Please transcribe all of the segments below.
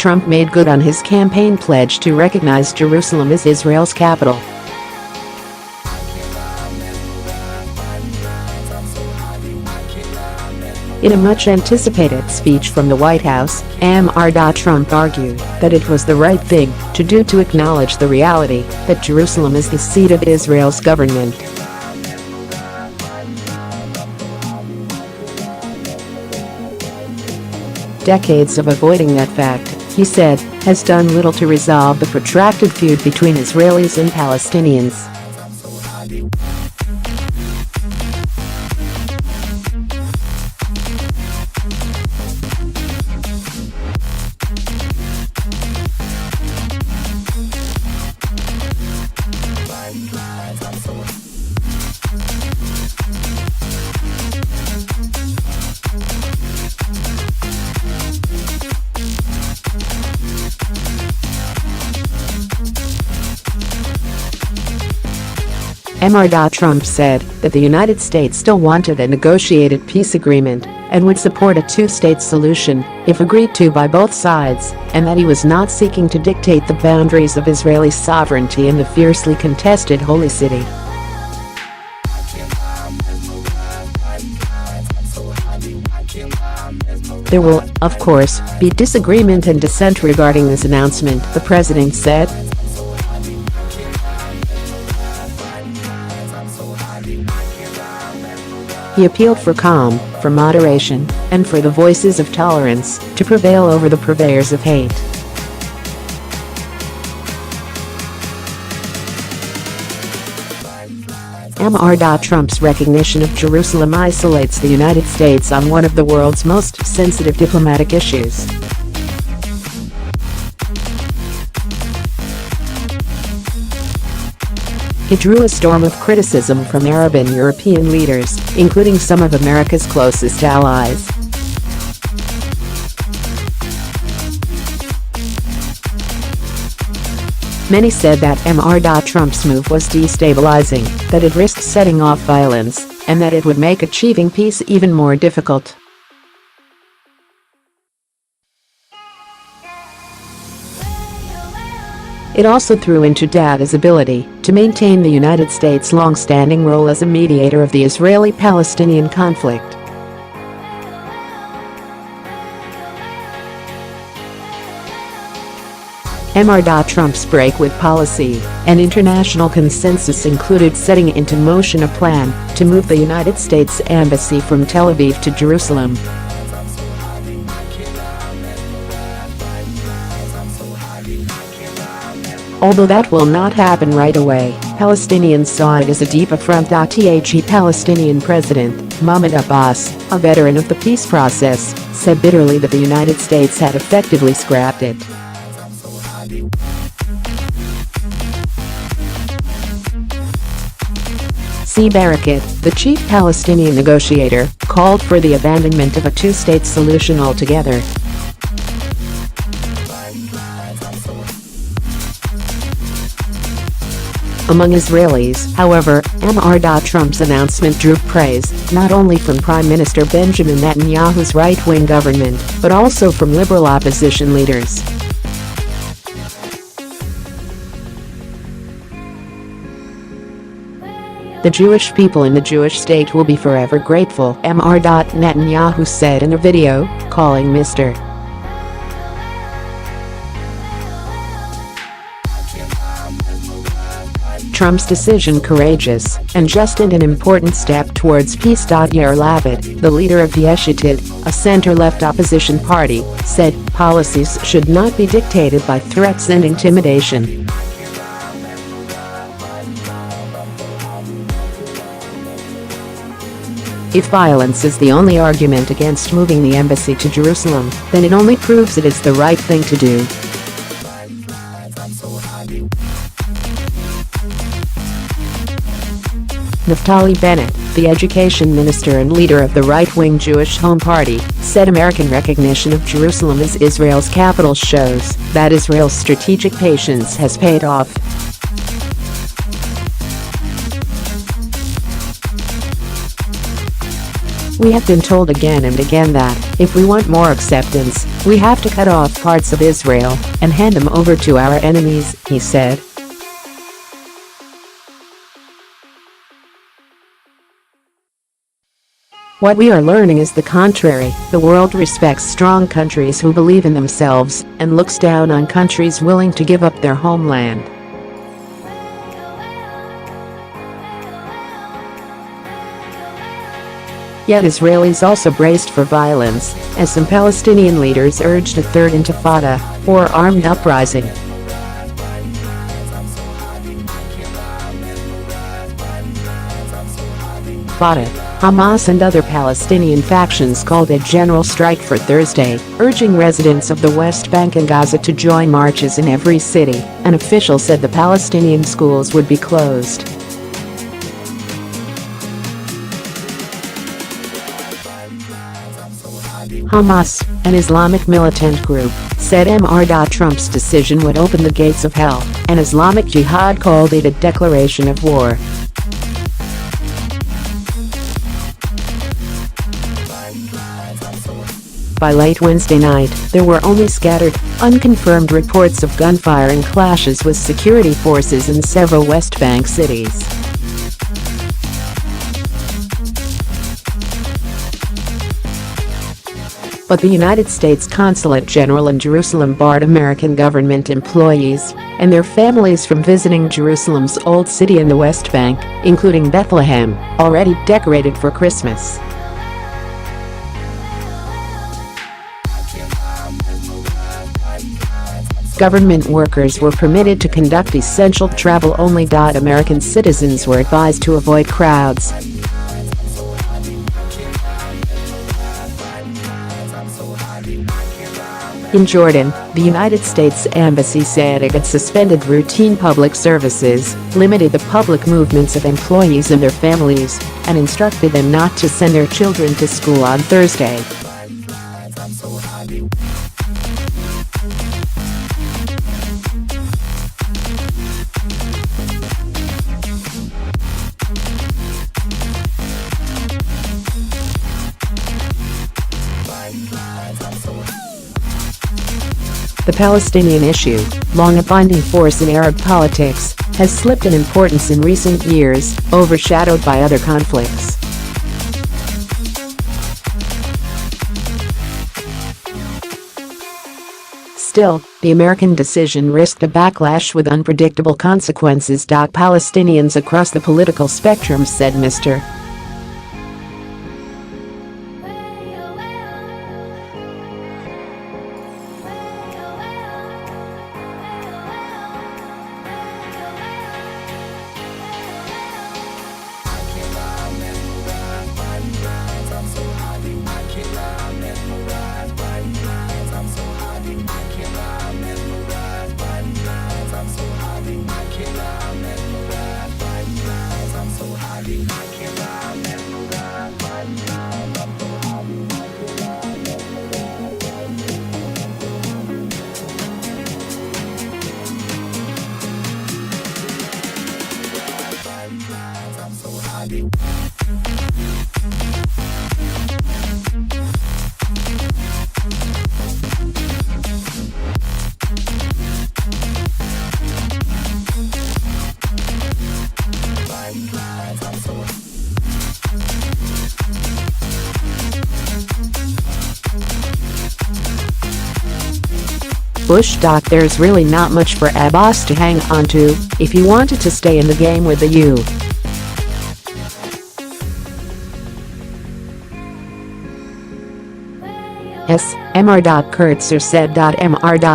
Trump made good on his campaign pledge to recognize Jerusalem as Israel's capital. In a much-anticipated speech from the White House, Trump argued that it was the right thing to do to acknowledge the reality that Jerusalem is the seat of Israel's government. Decades of avoiding that fact, he said, has done little to resolve the protracted feud between Israelis and Palestinians. Trump said that the United States still wanted a negotiated peace agreement and would support a two-state solution if agreed to by both sides, and that he was not seeking to dictate the boundaries of Israeli sovereignty in the fiercely contested Holy City. There will, of course, be disagreement and dissent regarding this announcement, the president said. He appealed for calm, for moderation, and for the voices of tolerance to prevail over the purveyors of hate. Trump's recognition of Jerusalem isolates the United States on one of the world's most sensitive diplomatic issues. It drew a storm of criticism from Arab and European leaders, including some of America's closest allies. Many said that Trump's move was destabilizing, that it risked setting off violence, and that it would make achieving peace even more difficult. It also threw into doubt his ability to maintain the United States' long-standing role as a mediator of the Israeli-Palestinian conflict. Trump's break with policy and international consensus included setting into motion a plan to move the United States Embassy from Tel Aviv to Jerusalem. Although that will not happen right away, Palestinians saw it as a deep affront.The Palestinian President, Mahmoud Abbas, a veteran of the peace process, said bitterly that the United States had effectively scrapped it. said.It, the chief Palestinian negotiator, called for the abandonment of a two-state solution altogether. Among Israelis, however, Trump's announcement drew praise, not only from Prime Minister Benjamin Netanyahu's right-wing government, but also from liberal opposition leaders. The Jewish people in the Jewish state will be forever grateful, Netanyahu said in a video, calling Mr. Trump's decision courageous and just and an important step towards peace. Yair Lapid, the leader of Yesh Atid, a center-left opposition party, said policies should not be dictated by threats and intimidation. If violence is the only argument against moving the embassy to Jerusalem, then it only proves it is the right thing to do. Naftali Bennett, the education minister and leader of the right-wing Jewish Home Party, said American recognition of Jerusalem as Israel's capital shows that Israel's strategic patience has paid off. We have been told again and again that, if we want more acceptance, "We have to cut off parts of Israel and hand them over to our enemies," he said. "What we are learning is the contrary. The world respects strong countries who believe in themselves and looks down on countries willing to give up their homeland." Yet Israelis also braced for violence as some Palestinian leaders urged a third intifada, or armed uprising. Fatah, Hamas and other Palestinian factions called a general strike for Thursday, urging residents of the West Bank and Gaza to join marches in every city. An official said the Palestinian schools would be closed. Hamas, an Islamic militant group, said Trump's decision would open the gates of hell, and Islamic Jihad called it a declaration of war. By late Wednesday night, there were only scattered, unconfirmed reports of gunfire and clashes with security forces in several West Bank cities. But the United States Consulate General in Jerusalem barred American government employees and their families from visiting Jerusalem's Old City in the West Bank, including Bethlehem, already decorated for Christmas. Government workers were permitted to conduct essential travel only. American citizens were advised to avoid crowds. In Jordan, the United States Embassy said it had suspended routine public services, limited the public movements of employees and their families, and instructed them not to send their children to school on Thursday. The Palestinian issue, long a binding force in Arab politics, has slipped in importance in recent years, overshadowed by other conflicts. Still, the American decision risked a backlash with unpredictable consequences. Palestinians across the political spectrum said Mr. Bush. There's really not much for Abbas to hang on to if he wanted to stay in the game with the U.S. Kurtzer said.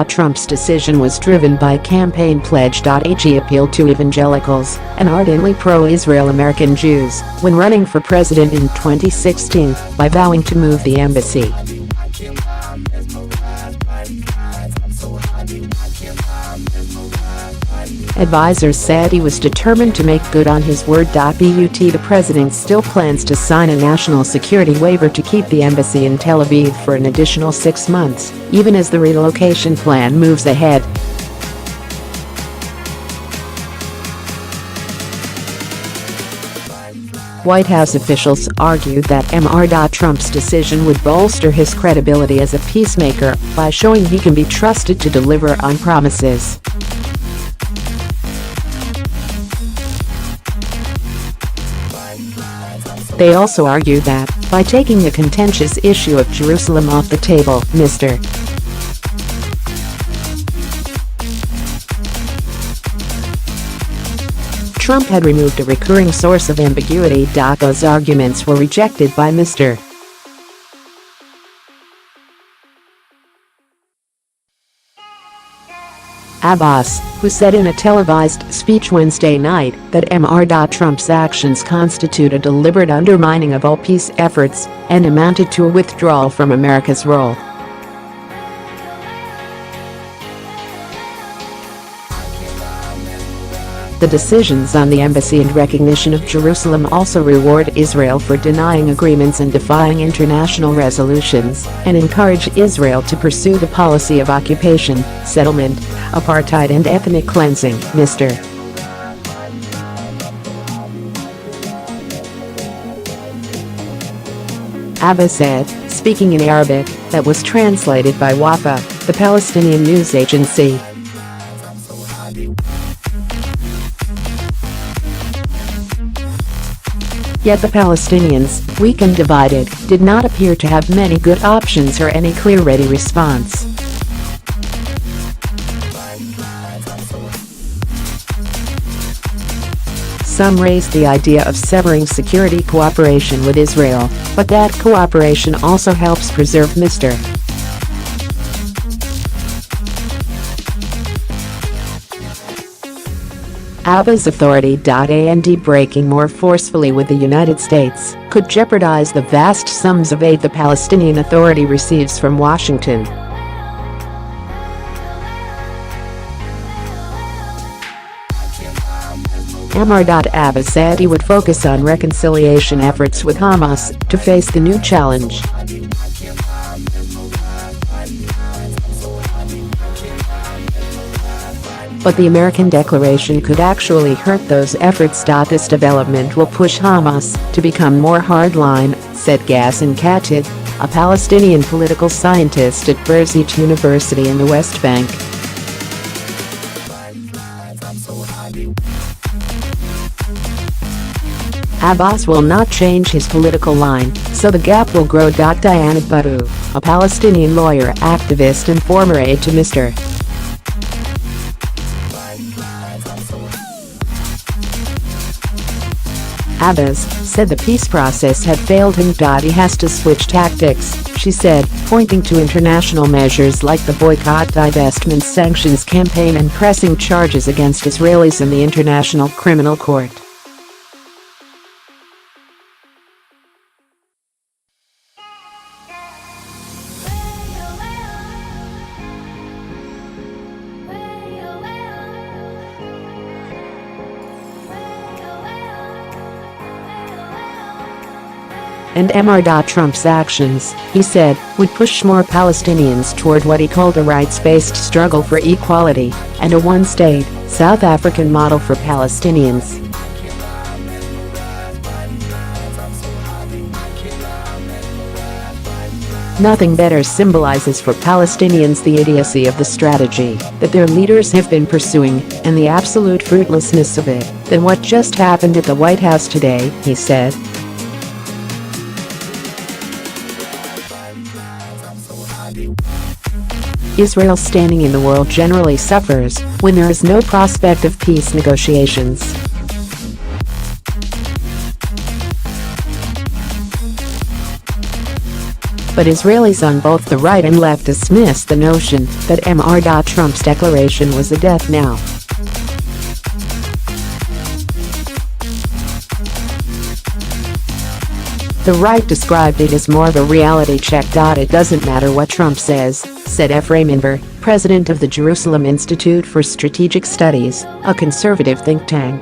Trump's decision was driven by a campaign pledge. He appealed to evangelicals and ardently pro-Israel American Jews when running for president in 2016 by vowing to move the embassy. Advisors said he was determined to make good on his word. But the president still plans to sign a national security waiver to keep the embassy in Tel Aviv for an additional 6 months, even as the relocation plan moves ahead. White House officials argued that Trump's decision would bolster his credibility as a peacemaker by showing he can be trusted to deliver on promises. They also argue that, by taking the contentious issue of Jerusalem off the table, Mr. Trump had removed a recurring source of ambiguity. Those arguments were rejected by Mr. Abbas, who said in a televised speech Wednesday night that Trump's actions constitute a deliberate undermining of all peace efforts and amounted to a withdrawal from America's role. The decisions on the embassy and recognition of Jerusalem also reward Israel for denying agreements and defying international resolutions, and encourage Israel to pursue the policy of occupation, settlement, apartheid and ethnic cleansing, Mr. Abbas said, speaking in Arabic, that was translated by Wafa, the Palestinian news agency. Yet the Palestinians, weak and divided, did not appear to have many good options or any clear ready response. Some raised the idea of severing security cooperation with Israel, but that cooperation also helps preserve Mr. Abbas' authority.And breaking more forcefully with the United States could jeopardize the vast sums of aid the Palestinian Authority receives from Washington. Abbas said he would focus on reconciliation efforts with Hamas to face the new challenge. But the American declaration could actually hurt those efforts. This development will push Hamas to become more hardline, said Yesh Atid, a Palestinian political scientist at Birzeit University in the West Bank. Abbas will not change his political line, so the gap will grow. Diana Badu, a Palestinian lawyer, activist and former aide to Mr. Abbas said the peace process had failed him. He has to switch tactics, she said, pointing to international measures like the boycott, divestment, sanctions campaign and pressing charges against Israelis in the International Criminal Court. And Trump's actions, he said, would push more Palestinians toward what he called a rights-based struggle for equality and a one-state, South African model for Palestinians. Nothing better symbolizes for Palestinians the idiocy of the strategy that their leaders have been pursuing and the absolute fruitlessness of it than what just happened at the White House today, he said. Israel's standing in the world generally suffers when there is no prospect of peace negotiations. But Israelis on both the right and left dismiss the notion that Trump's declaration was a death knell. The right described it as more of a reality check. It doesn't matter what Trump says, said Ephraim Inver, president of the Jerusalem Institute for Strategic Studies, a conservative think tank.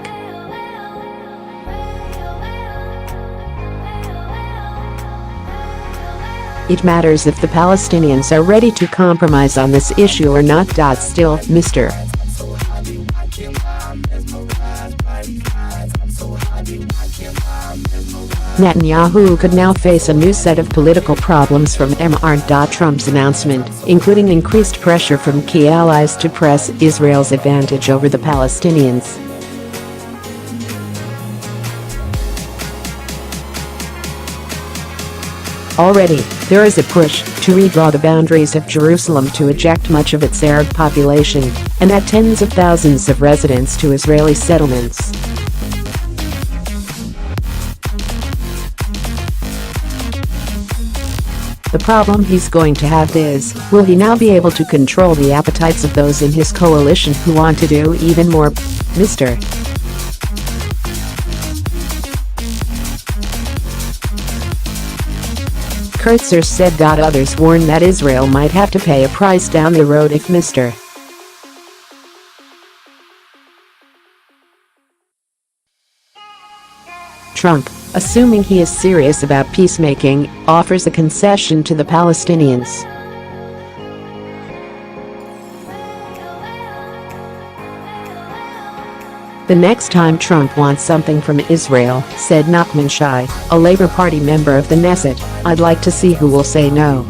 It matters if the Palestinians are ready to compromise on this issue or not. Still, Mr. Netanyahu could now face a new set of political problems from Trump's announcement, including increased pressure from key allies to press Israel's advantage over the Palestinians. Already, there is a push to redraw the boundaries of Jerusalem to eject much of its Arab population and add tens of thousands of residents to Israeli settlements. The problem he's going to have is, will he now be able to control the appetites of those in his coalition who want to do even more? Mr. Kurtzer said. Others warn that Israel might have to pay a price down the road if Mr. Trump, assuming he is serious about peacemaking, offers a concession to the Palestinians. The next time Trump wants something from Israel, said Nachman Shai, a Labour Party member of the Knesset, I'd like to see who will say no.